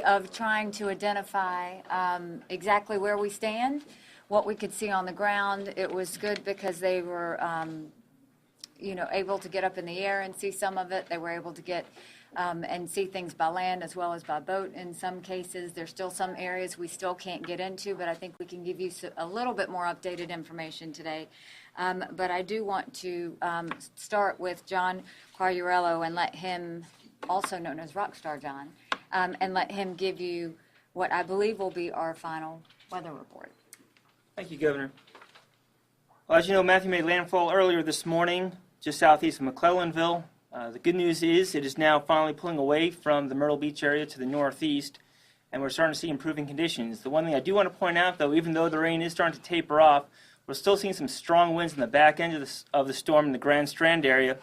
of trying to identify exactly where we stand, what we could see on the ground. It was good because they were, able to get up in the air and see some of it. They were able to get and see things by land as well as by boat in some cases. There's still some areas we still can't get into, but I think we can give you a little bit more updated information today. But I do want to start with John Quagliarello and let him, also known as Rockstar John, and let him give you what I believe will be our final weather report. Thank you, Governor. Well, as you know, Matthew made landfall earlier this morning, just southeast of McClellanville. The good news is it is now finally pulling away from the Myrtle Beach area to the northeast, and we're starting to see improving conditions. The one thing I do want to point out, though, even though the rain is starting to taper off, we're still seeing some strong winds in the back end of the storm in the Grand Strand area.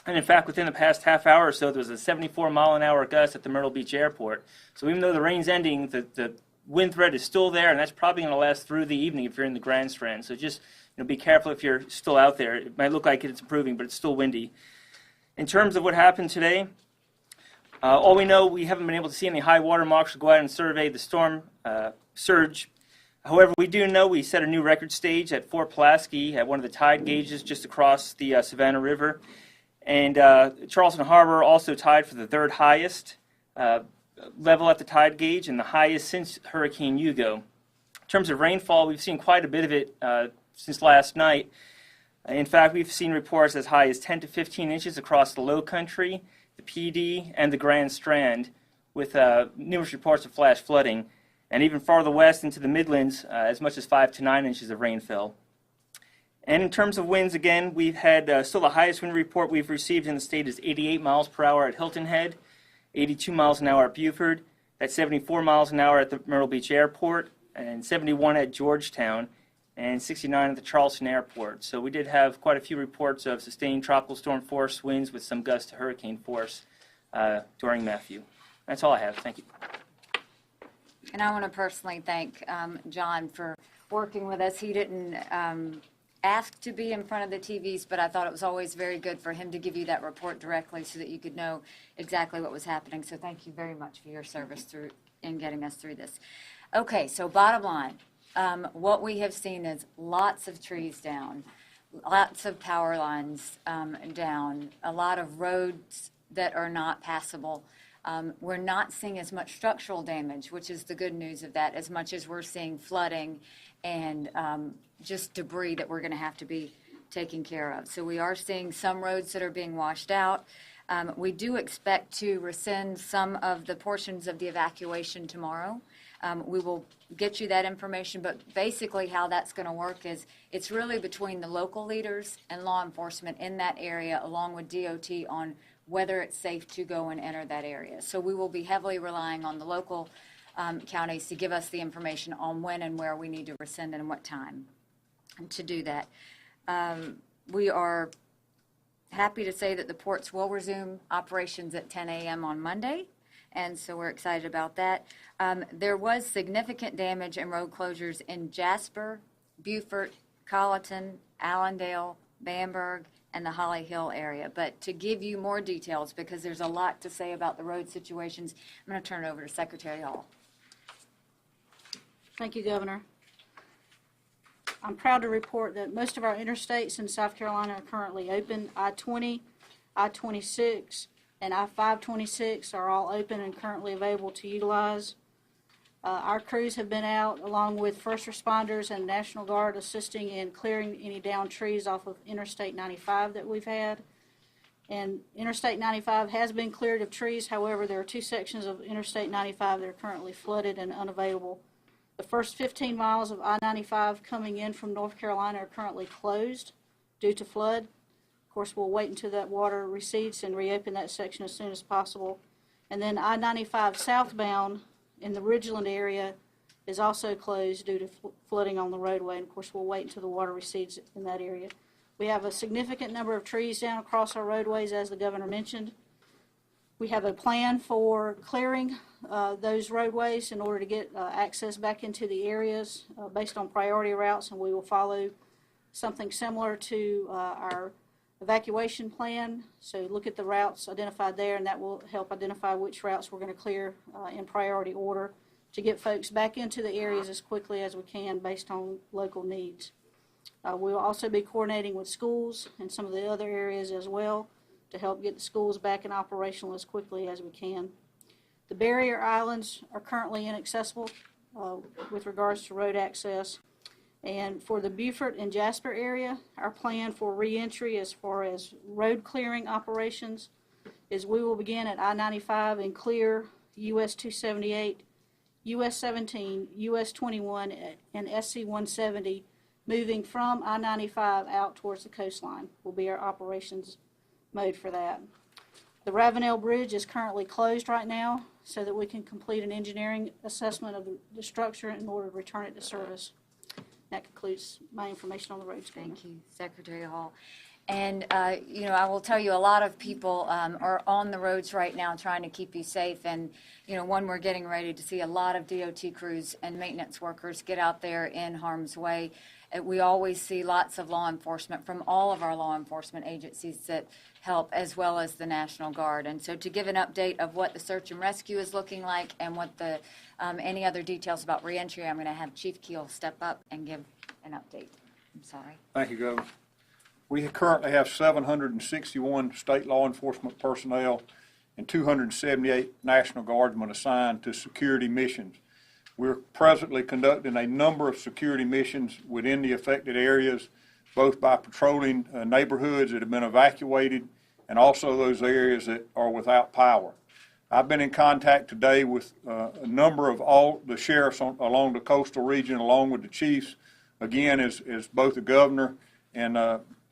And in fact, within the past half hour or so, there was a 74-mile-an-hour gust at the Myrtle Beach airport. So even though the rain's ending, the wind threat is still there, and that's probably going to last through the evening if you're in the Grand Strand. So just be careful if you're still out there. It might look like it's improving, but it's still windy. In terms of what happened today, all we know, we haven't been able to see any high water marks or go out and survey the storm surge. However, we do know we set a new record stage at Fort Pulaski at one of the tide gauges just across the Savannah River. And Charleston Harbor also tied for the third highest level at the tide gauge and the highest since Hurricane Hugo. In terms of rainfall, we've seen quite a bit of it since last night. In fact, we've seen reports as high as 10 to 15 inches across the Low Country, the PD, and the Grand Strand, with numerous reports of flash flooding. And even farther west into the Midlands, as much as 5 to 9 inches of rain fell. And in terms of winds, again, we've had still the highest wind report we've received in the state is 88 miles per hour at Hilton Head, 82 miles an hour at Beaufort, that's 74 miles an hour at the Myrtle Beach Airport, and 71 at Georgetown, and 69 at the Charleston Airport. So we did have quite a few reports of sustained tropical storm force winds with some gusts to hurricane force during Matthew. That's all I have. Thank you. And I want to personally thank John for working with us. He didn't ask to be in front of the TVs, but I thought it was always very good for him to give you that report directly so that you could know exactly what was happening. So thank you very much for your service in getting us through this. Okay, so bottom line, what we have seen is lots of trees down, lots of power lines down, a lot of roads that are not passable. We're not seeing as much structural damage, which is the good news of that, as much as we're seeing flooding and just debris that we're going to have to be taken care of. So we are seeing some roads that are being washed out. We do expect to rescind some of the portions of the evacuation tomorrow. We will get you that information, but basically how that's going to work is it's really between the local leaders and law enforcement in that area, along with DOT, on whether it's safe to go and enter that area. So we will be heavily relying on the local counties to give us the information on when and where we need to rescind and what time to do that. We are happy to say that the ports will resume operations at 10 a.m. on Monday, and so we're excited about that. There was significant damage and road closures in Jasper, Beaufort, Colleton, Allendale, Bamberg, and the Holly Hill area. But to give you more details, because there's a lot to say about the road situations, I'm going to turn it over to Secretary Hall. Thank you, Governor. I'm proud to report that most of our interstates in South Carolina are currently open. I-20, I-26, and I-526 are all open and currently available to utilize. Our crews have been out, along with first responders and National Guard, assisting in clearing any downed trees off of Interstate 95 that we've had. And Interstate 95 has been cleared of trees. However, there are two sections of Interstate 95 that are currently flooded and unavailable. The first 15 miles of I-95 coming in from North Carolina are currently closed due to flood. Of course, we'll wait until that water recedes and reopen that section as soon as possible. And then I-95 southbound in the Ridgeland area is also closed due to flooding on the roadway. And of course, we'll wait until the water recedes in that area. We have a significant number of trees down across our roadways, as the governor mentioned. We have a plan for clearing those roadways in order to get access back into the areas based on priority routes, and we will follow something similar to our evacuation plan. So look at the routes identified there, and that will help identify which routes we're going to clear in priority order to get folks back into the areas as quickly as we can based on local needs. We'll also be coordinating with schools and some of the other areas as well to help get the schools back and operational as quickly as we can. The barrier islands are currently inaccessible with regards to road access. And for the Beaufort and Jasper area, our plan for reentry as far as road clearing operations is we will begin at I-95 and clear US 278, US 17, US 21, and SC 170, moving from I-95 out towards the coastline will be our operations mode for that. The Ravenel Bridge is currently closed right now so that we can complete an engineering assessment of the structure in order to return it to service. That concludes my information on the roads. Thank you, Secretary Hall. And, you know, I will tell you, a lot of people are on the roads right now trying to keep you safe. And, you know, we're getting ready to see a lot of DOT crews and maintenance workers get out there in harm's way. We always see lots of law enforcement from all of our law enforcement agencies that help, as well as the National Guard. And so to give an update of what the search and rescue is looking like and what the any other details about reentry, I'm going to have Chief Keel step up and give an update. I'm sorry. Thank you, Governor. We currently have 761 state law enforcement personnel and 278 National Guardsmen assigned to security missions. We're presently conducting a number of security missions within the affected areas, both by patrolling neighborhoods that have been evacuated and also those areas that are without power. I've been in contact today with a number of all the sheriffs along the coastal region, along with the chiefs. Again, as both the governor and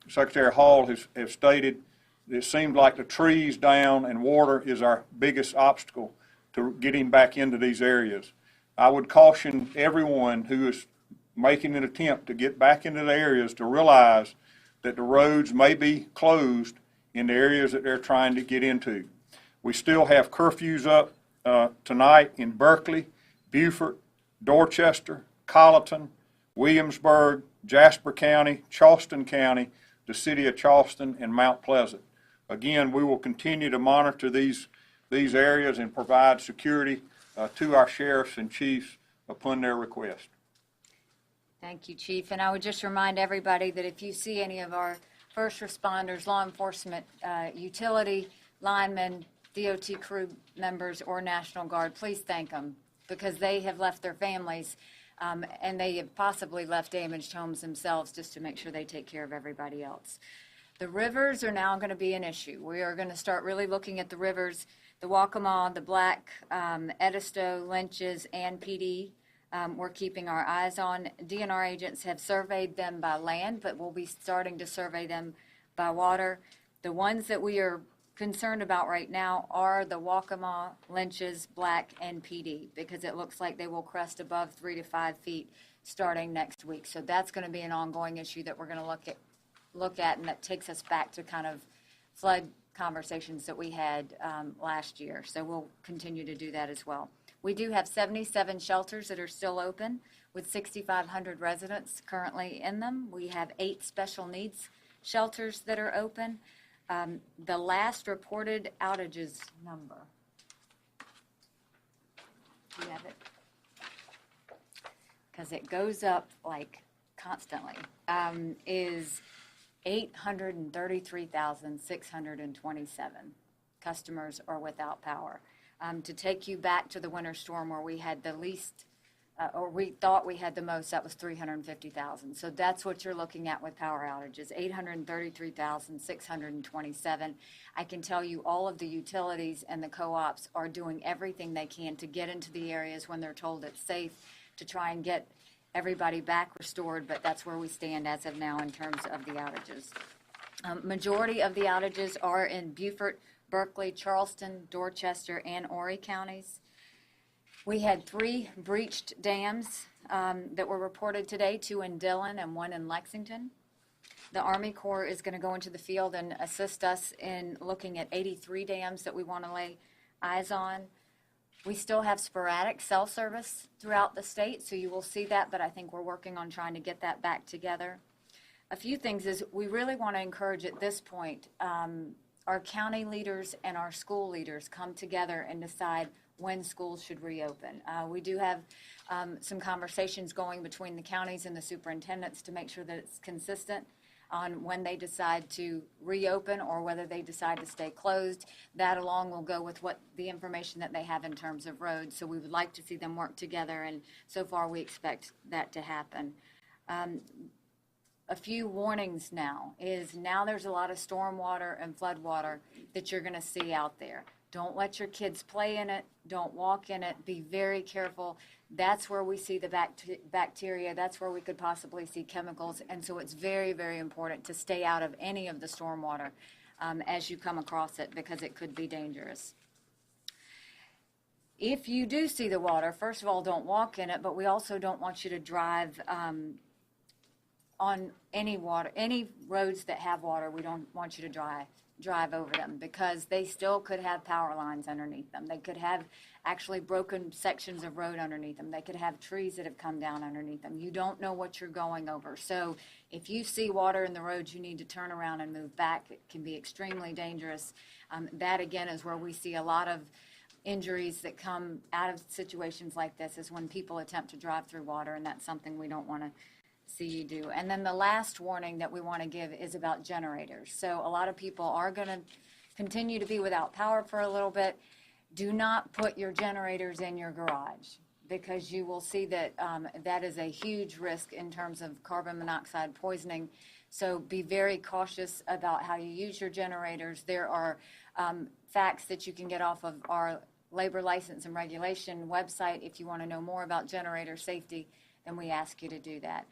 Secretary Hall have stated, it seems like the trees down and water is our biggest obstacle to getting back into these areas. I would caution everyone who is making an attempt to get back into the areas to realize that the roads may be closed in the areas that they're trying to get into. We still have curfews up tonight in Berkeley, Beaufort, Dorchester, Colleton, Williamsburg, Jasper County, Charleston County, the city of Charleston, and Mount Pleasant. Again, we will continue to monitor these areas and provide security to our sheriffs and chiefs upon their request. Thank you, Chief. And I would just remind everybody that if you see any of our first responders, law enforcement, utility linemen, DOT crew members, or National Guard, please thank them, because they have left their families and they have possibly left damaged homes themselves just to make sure they take care of everybody else. The rivers are now going to be an issue. We are going to start really looking at the rivers, the Waccamaw, the Black, Edisto, Lynches, and PD. We're keeping our eyes on. DNR agents have surveyed them by land, but we'll be starting to survey them by water. The ones that we are concerned about right now are the Waccamaw, Lynches, Black, and PD, because it looks like they will crest above 3 to 5 feet starting next week. So that's going to be an ongoing issue that we're going to look at, and that takes us back to kind of flood conversations that we had last year. So we'll continue to do that as well. We do have 77 shelters that are still open with 6,500 residents currently in them. We have 8 special needs shelters that are open. The last reported outages number, do you have it? Because it goes up like constantly, is 833,627 customers are without power. To take you back to the winter storm where we had the least, or we thought we had the most, that was 350,000. So that's what you're looking at with power outages, 833,627. I can tell you all of the utilities and the co-ops are doing everything they can to get into the areas when they're told it's safe to try and get everybody back restored, but that's where we stand as of now in terms of the outages. Majority of the outages are in Beaufort, Berkeley, Charleston, Dorchester, and Horry counties. We had 3 breached dams that were reported today, 2 in Dillon and 1 in Lexington. The Army Corps is going to go into the field and assist us in looking at 83 dams that we want to lay eyes on. We still have sporadic cell service throughout the state, so you will see that, but I think we're working on trying to get that back together. a few things is we really want to encourage at this point, our county leaders and our school leaders come together and decide when schools should reopen. We do have some conversations going between the counties and the superintendents to make sure that it's consistent on when they decide to reopen or whether they decide to stay closed. That along will go with what the information that they have in terms of roads. So we would like to see them work together, and so far we expect that to happen. A few warnings now there's a lot of stormwater and floodwater that you're going to see out there. Don't let your kids play in it. Don't walk in it. Be very careful. That's where we see the bacteria. That's where we could possibly see chemicals. And so it's very, very important to stay out of any of the stormwater as you come across it, because it could be dangerous. If you do see the water, first of all, don't walk in it, but we also don't want you to drive on any roads that have water. We don't want you to drive over them, because they still could have power lines underneath them. They could have actually broken sections of road underneath them. They could have trees that have come down underneath them. You don't know what you're going over. So if you see water in the roads, you need to turn around and move back. It can be extremely dangerous. That again is where we see a lot of injuries that come out of situations like this, is when people attempt to drive through water, and that's something we don't want to see you do. And then the last warning that we want to give is about generators. So a lot of people are going to continue to be without power for a little bit. Do not put your generators in your garage, because you will see that that is a huge risk in terms of carbon monoxide poisoning. So be very cautious about how you use your generators. There are facts that you can get off of our labor license and regulation website if you want to know more about generator safety, then we ask you to do that.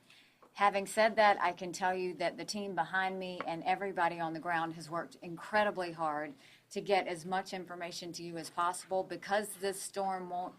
Having said that, I can tell you that the team behind me and everybody on the ground has worked incredibly hard to get as much information to you as possible. Because this storm won't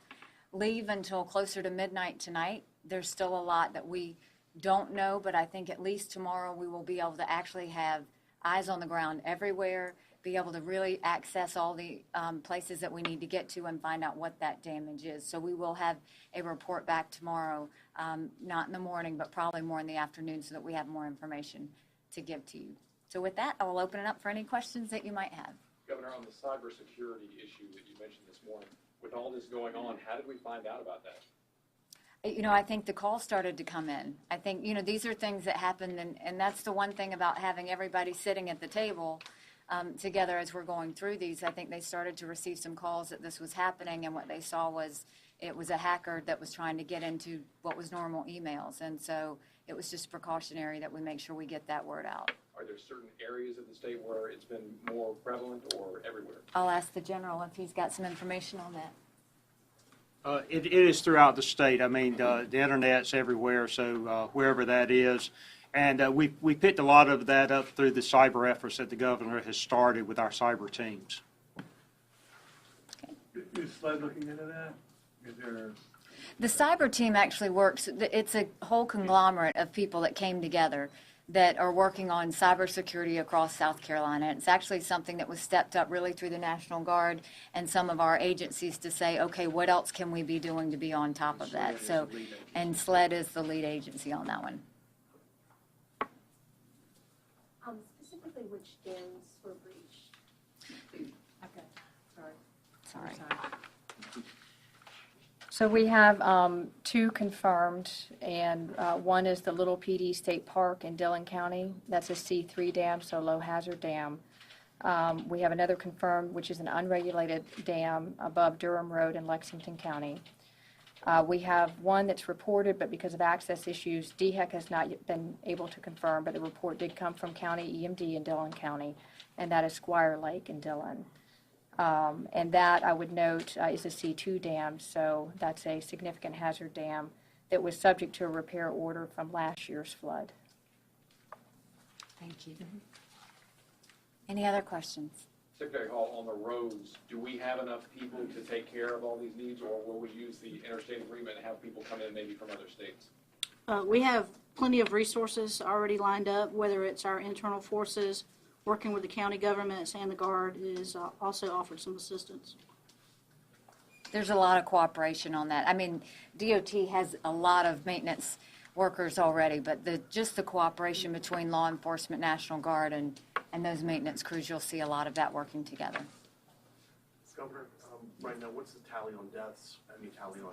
leave until closer to midnight tonight, there's still a lot that we don't know, but I think at least tomorrow we will be able to actually have eyes on the ground everywhere, be able to really access all the places that we need to get to and find out what that damage is. So we will have a report back tomorrow, not in the morning, but probably more in the afternoon, so that we have more information to give to you. So with that, I will open it up for any questions that you might have. Governor, on the cybersecurity issue that you mentioned this morning, with all this going on, how did we find out about that? You know, I think the calls started to come in. I think, you know, these are things that happen, and that's the one thing about having everybody sitting at the table together as we're going through these. I think they started to receive some calls that this was happening, and what they saw was it was a hacker that was trying to get into what was normal emails. And so it was just precautionary that we make sure we get that word out. Are there certain areas of the state where it's been more prevalent, or everywhere? I'll ask the general if he's got some information on that. It is throughout the state. I mean, the internet's everywhere, so wherever that is. And we picked a lot of that up through the cyber efforts that the governor has started with our cyber teams. Is SLED looking into that? Is there... The cyber team actually works, it's a whole conglomerate of people that came together that are working on cybersecurity across South Carolina. It's actually something that was stepped up really through the National Guard and some of our agencies to say, okay, what else can we be doing to be on top of that? So, and SLED is the lead agency on that one. Specifically, which dams were breached? Okay, sorry. So we have two confirmed, and one is the Little PD State Park in Dillon County. That's a C3 dam, so low hazard dam. We have another confirmed, which is an unregulated dam above Durham Road in Lexington County. We have one that's reported, but because of access issues, DHEC has not yet been able to confirm, but the report did come from County EMD in Dillon County, and that is Squire Lake in Dillon. And that, I would note, is a C2 dam, so that's a significant hazard dam that was subject to a repair order from last year's flood. Thank you. Any other questions? Secretary Hall, on the roads, do we have enough people to take care of all these needs, or will we use the interstate agreement and have people come in maybe from other states? We have plenty of resources already lined up, whether it's our internal forces, working with the county governments, and the Guard is also offered some assistance. There's a lot of cooperation on that. I mean, DOT has a lot of maintenance workers already, but just the cooperation between law enforcement, National Guard, and those maintenance crews, you'll see a lot of that working together. Governor, right now, what's the tally on deaths and the tally on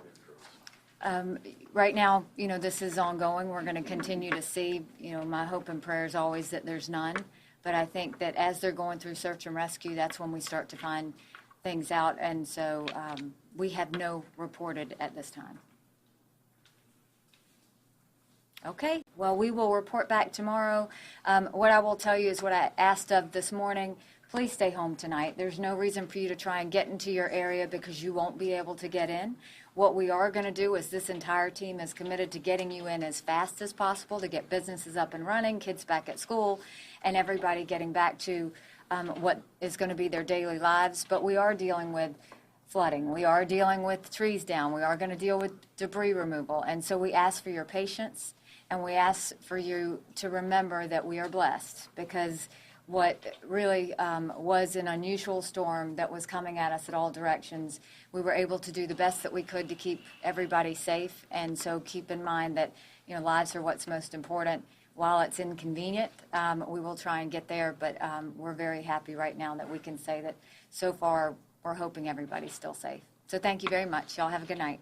injuries? Right now, this is ongoing. We're going to continue to see, my hope and prayer is always that there's none. But I think that as they're going through search and rescue, that's when we start to find things out. And so we have no reported at this time. Okay, well, we will report back tomorrow. What I will tell you is what I asked of this morning. Please stay home tonight. There's no reason for you to try and get into your area because you won't be able to get in. What we are going to do is this entire team is committed to getting you in as fast as possible to get businesses up and running, kids back at school, and everybody getting back to what is going to be their daily lives. But we are dealing with flooding. We are dealing with trees down. We are going to deal with debris removal. And so we ask for your patience, and we ask for you to remember that we are blessed because what really was an unusual storm that was coming at us at all directions, we were able to do the best that we could to keep everybody safe. And so keep in mind that lives are what's most important. While it's inconvenient, we will try and get there, but we're very happy right now that we can say that so far we're hoping everybody's still safe. So thank you very much. Y'all have a good night.